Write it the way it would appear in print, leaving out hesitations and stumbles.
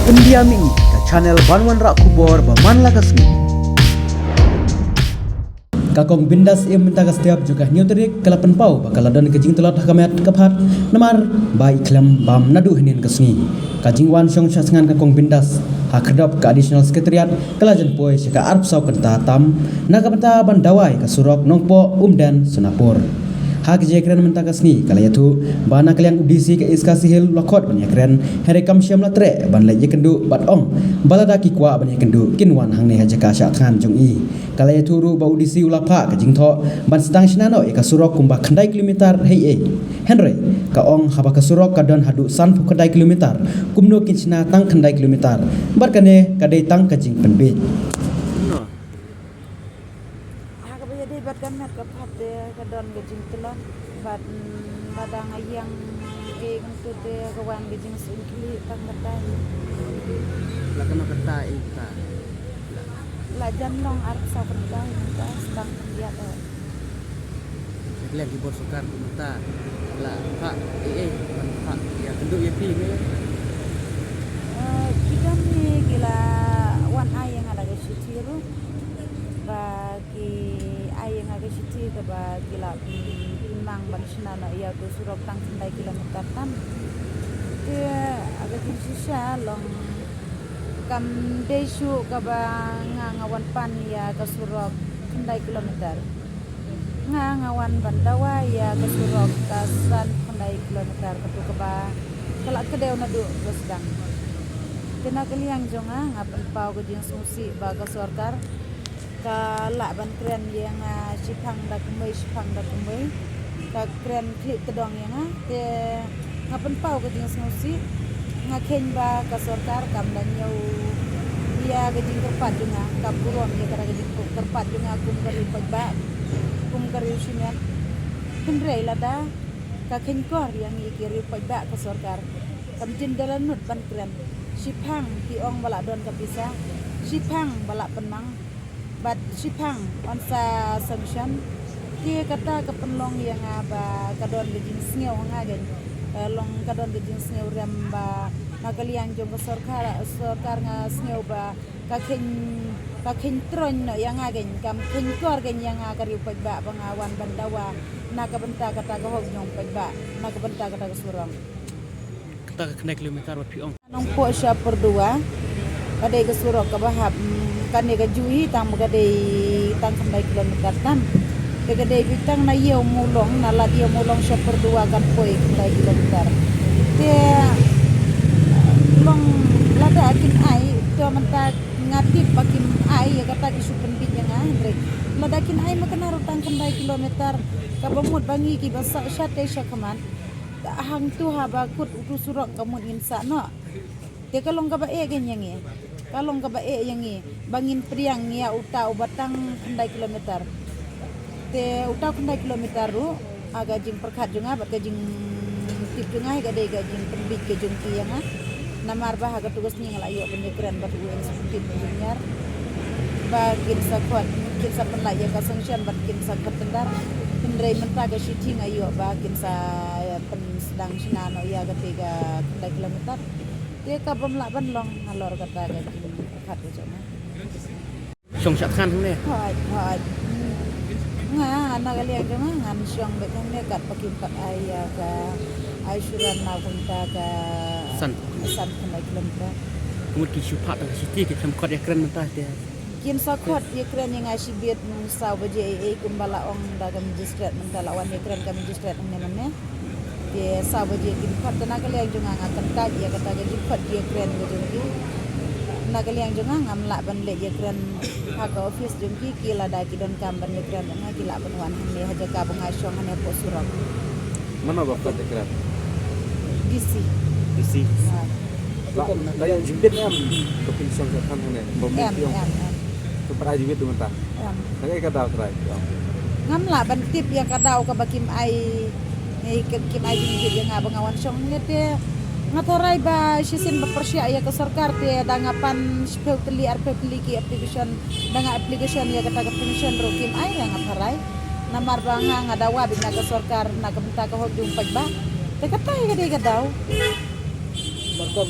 Pendiami ke channel Banwan Rak Kubor Baman Lagasmi. Kakong bindas ia minta setiap juga nyuterik kelapan pau bakal dan kejing telat hakamet kepat namar baik klam bam nadu hinin kesni kajing wan syong syasengan kakong bindas hakredap ke additional sekretariat kelajan poi sika arp sau kenta tam nakapenta bandawai ke surok nongpo dan sunapur hak jekren minta kesni kala yatu bana kalian udisi ke iskasi hil lakot ban yakren herekam syam latre ban le yekendu bat ong balada ki kwa ban yekendu kinwan hangne hajaka sya than jong i kala yatu ru ba udisi ulapa ke jingtho ban sedang sinano ika surok kumba khandai kilometer hei henry ka ong haba ka surok kadon hadu san fu khandai kilometer kumno kinchina tang khandai kilometer barkane kadai tang kajing penbit bat kamet kapat kadon gejing telon badang ayang untuk kawan gejing sungkili tang batai la kena ketai ta la janlong arep sa batai ta sedang dia sekalian di bos sukar ta la pak pak ya kenduk ya pi me kita ni gila wan ayang ada ke sitiru bagi ayang ada situ ke bagi la memang bansina na ia tu surok tang sendai kilometer tan dia agak susah long kam desu ke ngawan pan ya ke surok sendai kilometer ngawan bandawa ya ke surok kasan sendai kilometer ke tu ke ba kelak kedeu na du sedang kena keliang jonga ngapan pau ke jing susi ba ke sorkar kalak ban kren yang sipang dak kumai ka kren klik tedong yang te ngapen pau ke jing smusi ngaken ba ka sorkar kam dan nyau dia ke jing terpat juga ka buron dia kara ke jing terpat juga kum kari pagba kum kari simen kendrei lada ka ken kor yang ikiri pagba ka sorkar kam jendalan nut ban kren sipang ti ong bala don ka bisa sipang bala penang bat sipang onsa sanction dia kata kepenlong yang aba kadon gejing sngew ngagen long kadon gejing sngew ramba nakaliang jong sorkar nga sngew ba kakin tron no yang ngagen kam kin kor gen yang akari pagba bangawan bandawa nakabenta kata gahog nyong pagba nakabenta kata surong kata kena kilometer wa pi ong nong po siya per dua kadai ke surok ka bahab kane ka jui tang kadai tang kandai kilometer tan kadai bitang na iyo mulong na lat iyo mulong siya per dua kan poi kandai kilometer dia long lada akin ai to manta ngatip bakin ai ya kata isupen bitnya ngandre lada akin ai makana rutang kandai kilometer ka bamut bangi ki basa syate sya kaman hang tu habakut utu surok kamun insa no dia kalong ka bae genyangi kalong ka bae yangi bangin priang ya uta ubatang kandai kilometer te uta kandai kilometer ru aga jing perkat junga bat jing tip junga ga dei ga jing perbit ke jung ki yang namar bah aga tugas ni ngalayo penyekran bat UN seputin penjunyar bagin sakot kin sa penlai ya kasengsian bat kin sakot tendar pendrai menta ga shooting ayo bagin sa pen sedang sinano ya ga tiga kandai kilometer dia ka pemlak ban long ngalor kata ga kat jona syong syak khan ne hai nga anak kali aga ngan syong bet ne kat pakin pak aya ka aisuran na kunta ka san kandai kilometer mut ki syupat ta siti ki kam kot ya kren mentah dia kin sakot ye kren yang asibit sa baje kumbala ong daga magistrat mentala wan ye kren ka magistrat ne manne dia sahaja dia kipat dan nakal yang jangan akan kaj dia kata jadi kipat dia keren jadi nakal yang jangan ngamlak ban le dia keren hak office jengki kila dah kidon kam ban dia keren dengan kila penwan hande haja ka pengasyong hande pos surat mana bapak dia keren DC lah yang jimbit am keping syong syak khan ne bombe tu pernah jimbit tu mentah saya kata try ngamlak ban tip yang kadau ka bakim ai kim ai jing dia ngabangawan syong ne te ngatorai ba sisin bepersia ya ke sarkar te dangapan spell teli arpeli ki application danga application ya kata pension ro kim ai yang ngatorai namar banga ngadawa bina ke sarkar na kebenta ke hojung pagba te kata ya gede gadau barko